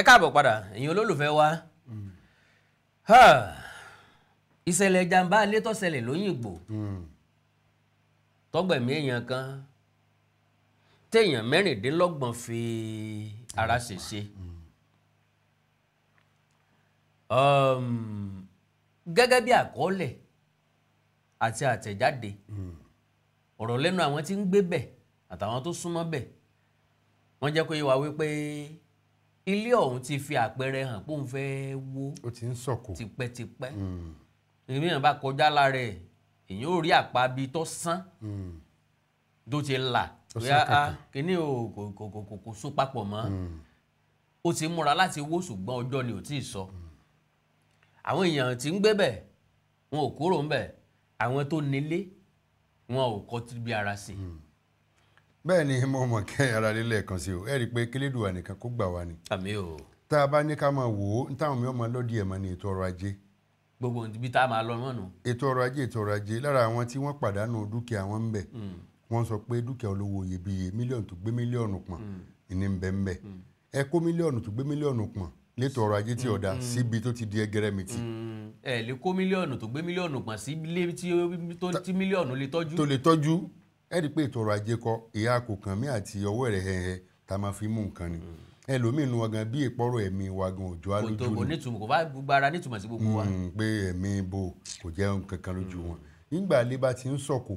ẹ káàbọ̀ padà ẹ̀yin olólùfẹ́ wa. Ìṣẹ̀lẹ̀ ìjàmbá ilé tó ṣẹlẹ̀ lóyìnbó tọ́gbẹ̀mí èèyàn kan téèyàn 26 fi ara ṣèṣe. Gẹ́gẹ́ bí àkọọ́lẹ̀ àti àtẹ̀jáde ọ̀rọ̀ lẹ́nu àwọn tí ń gbé bẹ̀ àtàwọn tó súnmọ́ bẹ̀ wọ́n jẹ́ kó yé wa wípé ilé ọ̀hún ti fi àpẹẹrẹ hàn pé òun fẹ́ wó. Ó ti ń sọ̀kò tipẹ́tipẹ́. Èèyàn bá kọjá lára ẹ̀ èèyàn ò rí àpá bíi tó sán tó ti là bóyá kíní kò so papọ̀ mọ́. Ó ti múra láti wó ṣùgbọ́n ọjọ́ ni ò tí ì sọ. Àwọn èèyàn tí ń gbé bẹ̀ wọn ò kúrò ń bẹ̀, àwọn tó nílé wọn ò kọ́ tí bí ara sí. Bẹ́ẹ̀ ni mo mọ̀ kẹ́ ara lílẹ̀ kan sí o ẹ rí i pé kílédùwà nìkan kó gbà wá ni. Àmín o. Tá a bá ní ká máa wò ó ní táwọn mìíràn máa lọ́dí ẹ̀ mọ́ ní ètò ọrọ̀ ajé. Gbogbo ibi tá a máa lọ mọ́nu. Ètò ọrọ̀ ajé lára àwọn tí wọ́n pàdánù dúkìá wọn ń bẹ̀ wọ́n sọ pé dúkìá olówó iyebíye mílíọ̀nù tó gbé mílíọ̀nù pọ̀n ìní ń bẹ ń bẹ̀. Ẹ kó mílíọ̀nù tó gbé mílíọ̀nù pọ̀n létò ọrọ̀ ajé tí ọ̀dà síbi tó ti di ẹgẹrẹmìtì. Ẹ lè kó mílíọ̀nù tó gbé mílíọ̀nù pọ̀n sí ilé tí mílíọ̀nù lè tọ́jú. Tó lè tọ́jú ẹ rí i pé ètò ọrọ̀ ajé kọ ìyá kò kàn mí àti ọwọ́ rẹ̀ hẹ̀hẹ̀ tá a máa fi mú nǹkan ni. Ẹlòmíín nu wa gan bí ìpọ́rọ̀ ẹ̀mí wa gan òjò á lójú ni. Kò nítumọ̀ kò bá gbogbo ara nítumọ̀ sí gbogbo wa. Pé ẹ̀mí bo kò jẹ́ nǹkan kan lójú wọn. Nígbà ilé bá ti ń sọ̀kò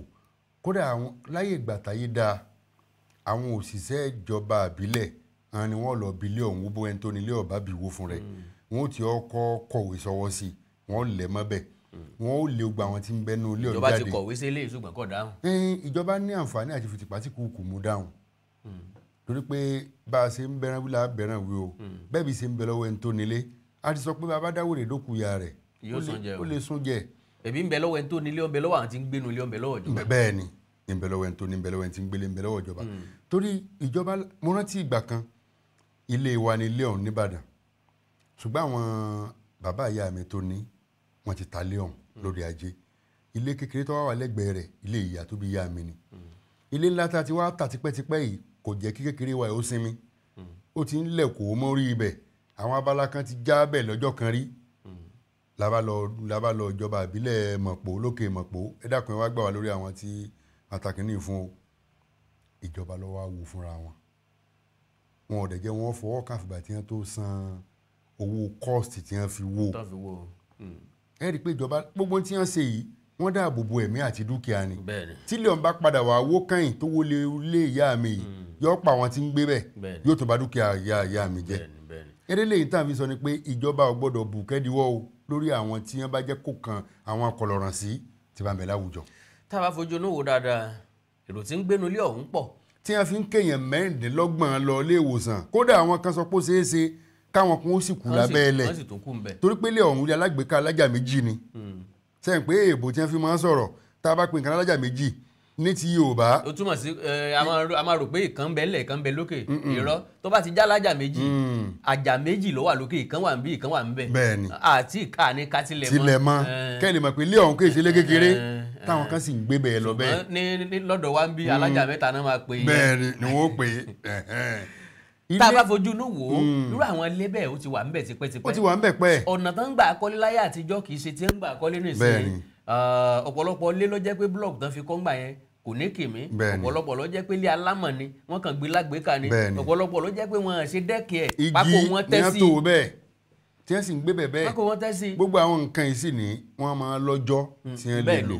kódà àwọn láyé ìgbà táyé dáa àwọn òṣìṣẹ́ ìjọba àbílẹ̀ àwọn ni wọ́n lọ bilé ọ̀hún bó ẹni tó nílé ọ̀bá bí wo fún rẹ̀ wọ́n ó ti ọkọ̀ kọ̀wé sọwọ́ sí wọ́n lẹ̀ mọ́bẹ̀ wọ́n ó lé gbogbo àwọn tí ń bẹ́nu ilé ọ̀hún jáde. Ìjọba ti kọ̀wé sí ilé ìṣùgbọ́n kọ̀ dáhùn. Ìjọba ní àǹfààní àti fìtìpátìkù mú dáhùn torí pé bá a ṣe ń bẹ̀rẹ̀ wí la bẹ̀rẹ̀ wí o bẹ́ẹ̀ bí ṣe ń bẹ lọ́wọ́ ẹni tó nílé a ti sọ pé bàbá dáwòrè dókù ya rẹ̀ ó lè sún jẹ. Ẹ̀bí ń bẹ lọ́wọ́ ẹni tó nílé ó ń bẹ lọ́wọ́ àwọn tí ń gbénu ilé ó ń bẹ lọ́wọ́ ìjọba. Bẹ́ẹ̀ ni ń bẹ lọ́wọ́ ẹni tó ní ń bẹ lọ́wọ́ ẹni tí ń gbélé ń bẹ lọ́wọ́ ìjọba torí ìjọba mo rántí ìgbà kan ilé wa ní ilé ọ̀hún nìbàdàn ṣùgbọ́n àwọn bàbá ìyá mi tó ní wọ́n ti ta lé ọ̀hún lórí ajé ilé kékeré tó wà lẹ́gbẹ̀ẹ́ rẹ̀ ilé ìyá tó bí ìyá mi ni ilé ńlá tá a ti wá tà tipẹ́tipẹ́ yìí kò jẹ́ kí kékeré wa ó sinmi ó ti ń lẹ̀ kó mọ́rí ibẹ̀ àwọn abala kan ti já bẹ̀ lọ́jọ́ kan rí labá lọ ìjọba ìbílẹ̀ mọ̀pọ̀ lókè mọ̀pọ̀ ẹ dákun ẹ wá gbà wá lórí àwọn tí pàtàkì ní ìfún o ìjọba ló wá wò fúnra wọn ò dẹ̀ jẹ́ wọ́n fọwọ́ káfíńgbà tí wọ́n tó san owó kọ́ọ̀sì tí wọ́n fi wó ẹ rí i pé ìjọba gbogbo tí wọ́n ṣe yìí wọ́n dáàbò bo ẹ̀mí àti dúkìá ni tílé ọ̀n bá padà wà wó kẹ́yìn tó wọlé ilé ìyá mi yìí yóò pa àwọn tí ń gbé bẹ̀ yóò tó bá dúkìá ìyá mi jẹ́ eréle yìí tàn fi sọ ni pé ìjọba ò gbọ́dọ̀ bù kẹ́díwọ́ o lórí àwọn tí wọ́n bá jẹ́ kó kan àwọn akọlọ̀ràn sí ti bá ń bẹ láwùjọ. tá a bá fojú inú wo dáadáa èrò tí ń gbénu ilé ọ̀hún pọ̀. tí wọ́n fi ń kéèyàn 26 lọ ilé ìwòsàn kódà àwọn kan sọ pé ó ṣeé ṣe káwọn kan ó sì kú lábẹ́ ẹlẹ̀ torí pé ilé ọ̀hún ilé alágbèéká alájà méjì ni sẹ́yìn pé èèbò tí wọ́n fi máa ń sọ̀rọ̀ tá a bá pè nǹkan alájà méjì ní ti Yorùbá. ó túmọ̀ sí a máa rò pé ìkan bẹ ńlẹ̀ ìkan bẹ lókè irọ́ tó bá ti já alájà méjì àjà méjì ló wà lókè ìkan wà níbí ìkan wà níbẹ̀. bẹ́ẹ̀ni àti ìka ní ká tilẹ̀ mọ́ kẹ́lẹ́ mọ̀ pé ilé ọ̀hún kéèṣe lé kékeré táwọn kan sì ń gbé bẹ́ẹ̀ lọ bẹ́ẹ̀. ní lọ́dọ̀ wa ń bí alájà mẹ́ta náà máa pè é. bẹ́ẹ̀ni ni wọ́n pè é tá a bá fojú inú wò ó irú àwọn ilé bẹ́ẹ̀ ó ti wà ńbẹ̀ tipẹ́tipẹ́. ó ti wà ńbẹ̀ pẹ́. ọ̀nà tó ń gbà kọ́lé láyé àtijọ́ kì í ṣe tí ń gbà kọ́lé nísìnyí. ọ̀pọ̀lọpọ̀ ilé ló jẹ́ pé búlọ̀kù tán fi kọ́ ńgbà yẹn kò ní kìmí. ọ̀pọ̀lọpọ̀ ló jẹ́ pé ilé alámọ̀ ni wọ́n kàn gbé lágbèéká ni. ọ̀pọ̀lọpọ̀ ló jẹ́ pé wọ́n ṣe dẹ́kì ẹ̀ pákó wọn tẹ́ sí. igi ní àtò bẹ́ẹ̀ tí wọ́n sì ń gbé bẹ̀ bẹ́ẹ̀. pákó wọn tẹ́ sí. gbogbo àwọn nǹkan yìí sì ní wọ́n máa lọ́jọ́ tí wọ́n lè lò.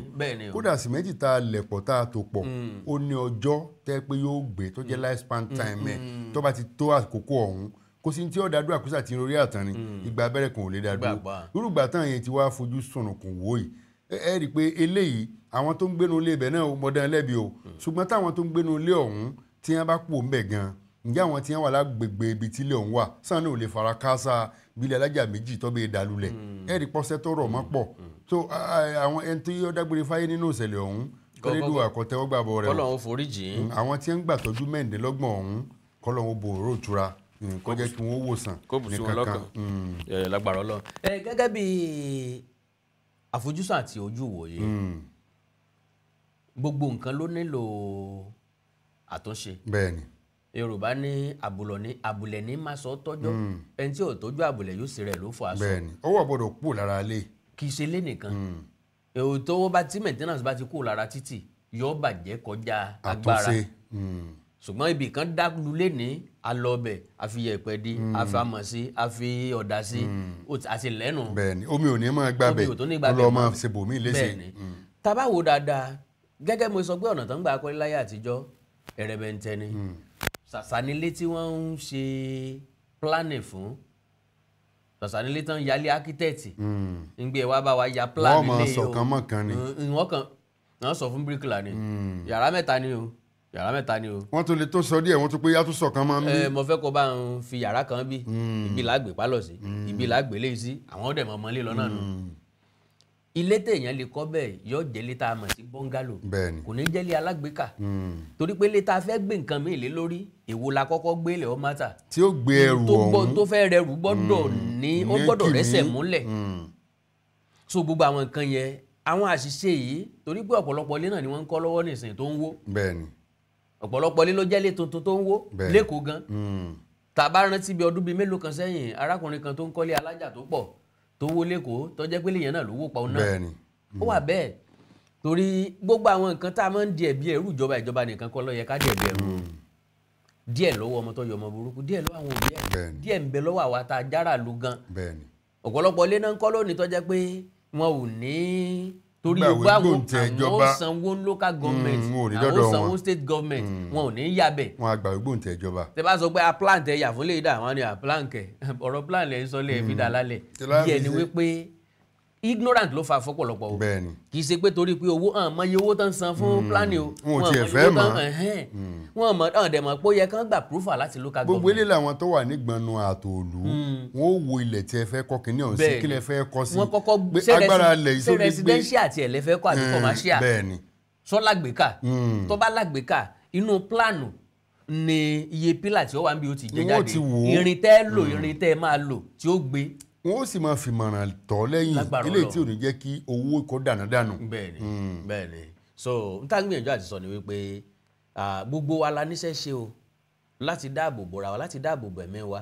kódà sìmẹ́ntì tá a lẹ̀ pọ̀ tá a tò pọ̀ ó ní ọjọ́ tẹ́ pé yóò gbé tó jẹ́ life span time ẹ̀ tó bá ti tó àkókò ọ̀hún kò sí tí ó dá dúró àkúsà tí orí àtàn ni ìgbà abẹ́rẹ́ kan ò lè dá dúró irúgbà tán yẹn ti wá fojú sùnùkùn wò yìí ẹ rí i pé eléyìí àwọn tó ń gbénu ilé ibẹ̀ náà mọ̀dán lẹ́bi o ṣùgbọ́n táwọn tó ń gbénu ilé ọ̀hún tí wọ́n bá pò ń bẹ̀ gan ǹjẹ́ àwọn tí wọ́n wà lágbègbè ibi tí ilé ọ̀hún wà sáà náà ò lè fara káásá bílẹ̀ alájà méjì tó bẹ́ẹ̀ dàlúlẹ̀ ẹ rí pọ́sẹ́ tó rọ̀ mọ́ pọ̀ so àwọn ẹni tí ó dágbére fáyé nínú ìṣẹ̀lẹ̀ ọ̀hún kọ́lédùn àkọ́tẹ́wọ́gbàbọ̀ rẹ̀ Ọlọ́run foríjì àwọn tí wọ́n ń gbàtọ́jú mẹ́rìndínlọ́gbọ̀n ọ̀hún kọ́lọ́run bò rò tura kó jẹ́ kí wọ́n wòsàn ní kankan lágbára Ọlọ́run. Gẹ́gẹ́ bí àfojúsùn àti ojú ìwòye gbogbo nǹkan ló nílò àtúnṣe. bẹ́ẹ̀ni. Yorùbá ní àbùlẹ̀ ní máa sọ tọ́jọ́ ẹni tí ò tọ́jú àbùlẹ̀ yóò sì rẹ̀ ló fọ aṣọ. bẹ́ẹ̀ni owó gbọ́dọ̀ kú lára lé. kì í ṣe lé nìkan èwo tó bá tí maintenance bá ti kú lára títì yóò bàjẹ́ kọjá agbára ṣùgbọ́n ibì kan dálu lé ní alọ́bẹ̀ àfiyẹ̀pẹ̀ di àfàmọ̀sí àfi ọ̀dà sí àti lẹ́nu. bẹ́ẹ̀ni omi ò ní máa gbàbẹ̀ ọlọ́ máa ṣe bòmí léṣe. bẹ́ẹ̀ni tá bá wò dáadáa gẹ́gẹ́ mo sọ pé ọ̀nà tó ń gbà akọ́lé láyé àtijọ́ ẹ̀rẹ̀bẹ̀ntẹ́ ni sàṣánilé tí wọ́n ń ṣe planning fún sàṣánilé tán yálé ákítẹ́ẹ̀tì ń gbé wá bá wa ya plan ilé yìí o wọ́n máa sọ̀kan mọ̀kan ni wọ́n sọ fún bíríkìlà ni yàrá mẹ́ta ni o. wọ́n tún lè tó sọ díẹ̀ wọ́n tún pé yàtọ̀ sọ̀kan máa ń bí. mo fẹ́ kó bá ń fi yàrá kan bí ibi làgbé pálọ̀ sí ibi làgbé lé sí àwọn ọ̀dẹ̀ mọ̀mọ́ lé lọ́nà nù. ilé téèyàn lè kọ́ bẹ́ẹ̀ yóò jẹ́ ilé tá a mọ̀ sí bọ́ngálò kò ní jẹ́ ilé alágbèéká torí pé ilé tá a fẹ́ gbé nǹkan mi lé lórí èwo la kọ́kọ́ gbé lẹ̀ ọ́ mátà. tí ó gbé ẹrù ọ̀hún tó fẹ́ rẹrù gbọ́dọ̀ ní ó gbọ́dọ̀ rẹ́sẹ̀ múlẹ̀ so gbogbo àwọn nǹkan yẹn àwọn àṣìṣe yìí torí pé ọ̀pọ̀lọpọ̀ ilé náà ni wọ́n ń kọ́ lọ́wọ́ nìsín tó ń wó. bẹ́ẹ̀ni ọ̀pọ̀lọpọ̀ ilé ló jẹ́ ilé tuntun tó ń wó lẹ́kọ̀ọ́ gan. tá a bá rántí bí ọdún bíi mélòó kan sẹ́yìn arákùnrin kan tó ń kọ́lé alájà tó pọ̀ tó wó lẹ́kọ̀ọ́ tó jẹ́ pé lèèyàn náà ló wó pa òun náà. bẹ́ẹ̀ni ó wà bẹ́ẹ̀ torí gbogbo àwọn nǹkan tá a máa ń di ẹ̀bi ẹ̀rù ìjọba nìkan kọ́ ló yẹ ká di ẹ̀bi ẹ̀rù díẹ̀ lọ́wọ́ ọmọ tó yọ ọmọ burúkú díẹ̀ lọ́wọ́ àwọn òbí ẹ̀ díẹ̀ ń bẹ lọ́wọ́ àwa tá a jára lu gan. ọ̀pọ̀lọpọ̀ ilé náà ń kọ́ lónìí tó jẹ́ pé wọn ò ní torí gbogbo àwọn sanwó local government àwọn sanwó state government wọn ò ní yàbẹ̀. wọn àgbà gbòǹtẹ̀ ìjọba. tẹ bá sọ pé a plan tẹ yà fún lè dà wọn ni a plan kẹ ọ̀rọ̀ plan lẹ ń sọ lẹ fi dà lálẹ́ díẹ̀ ni wípé ignorant ló fa fọ́pọ̀lọpọ̀ o kì í ṣe pé torí pé owó mọ iye owó tán san fún planning o wọn ò tiẹ̀ fẹ́ mọ̀ wọn mọ̀ ọ̀n dẹ̀ mọ̀ pé ó yẹ kán gbà proof láti local government. gbogbo ilé làwọn tó wà nígbọnnu àtòlù wọn ò wo ilẹ̀ tí ẹ fẹ́ kọ́ kínní ọ̀hún sí kí lẹ fẹ́ kọ́ sí. wọn kọ́kọ́ agbára lẹ̀ yìí sóbi gbé residential àti ẹ̀ lẹ́fẹ́ kọ́ àti commercial sọ lágbèéká tó bá lágbèéká inú plánù ni iye pílà tí ó wà níbi ó ti jẹ jáde irin tẹ́ lò irin tẹ́ máa lò tí ó gbé. wọn ó sì máa fi mọ̀ràn tọ́ lẹ́yìn eléyìí tí ò ní jẹ́ kí owó kó dànù. bẹ́ẹ̀ni so n ta gbìyànjú àti sọ ni wípé gbogbo wa la níṣẹ́ ṣe o láti dáàbò bora wa láti dáàbò bò ẹ̀mí wa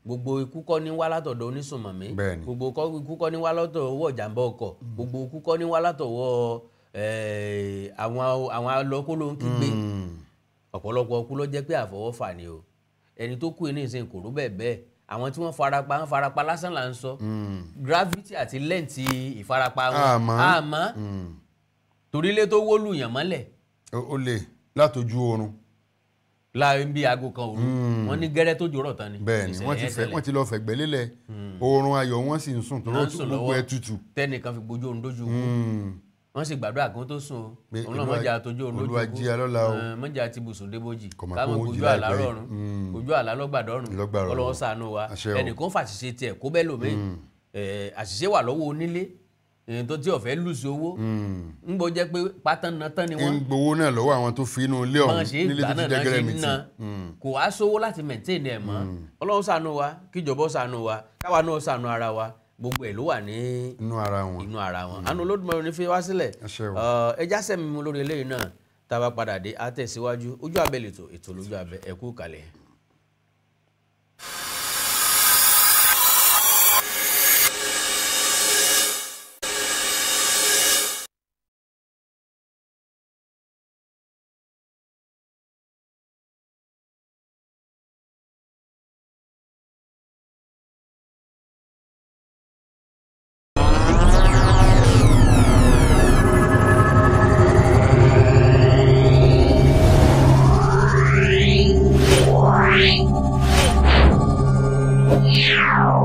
gbogbo ikú kọ́ ní wá látọ̀dọ̀ onísùnmọ̀mí gbogbo ikú kọ́ ní wá látọ̀dọ̀ owó ìjàmbá ọkọ̀ gbogbo ikú kọ́ ní wá látọ̀dọ̀ àwọn alọ́kóló ń kígbe ọ̀pọ̀lọpọ̀ ọkú ló jẹ́ pé àfọwọ́fà ni o ẹni tó kú ní ìsìn kò rú bẹ́ẹ̀ àwọn tí wọ́n farapa lásán là ń sọ gravity àti lẹ́ǹtì ìfarapa wọn àmọ́ torílé tó wó lùyàn mọ́lẹ̀. ó lè látọjú oorun. láàrin bíi aago kan òru wọ́n ní gẹ́rẹ́ tó jòrọ̀ tán ni. bẹ́ẹ̀ni wọ́n ti lọ fẹ̀gbẹ́ lélẹ̀ oorun ayọ̀ wọ́n sì ń sùn tó gbogbo ẹ̀ tutù. tẹ́nìkan fi gbójú oorun dójú kú wọ́n sì gbàdúrà kí wọ́n tó sùn o òun náà mọ̀jà àtọ́jú oorun lójú kú mọ̀jà àti ibùsùn débòjì káwọn ojú àlá rọrùn ojú àlá lọ́gbàdọ́rùn Ọlọ́run ṣàánú wa ẹnìkan fàṣìṣe tiẹ̀ kó bẹ́ẹ̀ lómi àṣìṣe wà lọ́wọ́ onílé èyí tó tí ọ̀fẹ́ lùsì owó ń bọ́ jẹ́ pé pátán náà tán ni wọ́n. ń gbowó náà lọ́wọ́ àwọn tó fi inú ilé ọ̀hún nílé tó ti jẹ́gẹ́rẹ́ mi tì. kò wá sówó láti maintain ẹ̀ mọ́ Ọlọ́run ṣàánú wa kíjọba ṣàánú wa káwa náà ṣàánú ara wa gbogbo ẹ̀ ló wà ní inú ara wọn. àánú Olódùmarè ní fi wá sílẹ̀ ẹja sẹ́mi mu lórí eléyìí náà tá a bá padà dé á tẹ̀síwájú Ojú Abẹ́ lètò ètò lójú abẹ́ ẹ kú kalẹ̀. Yeah.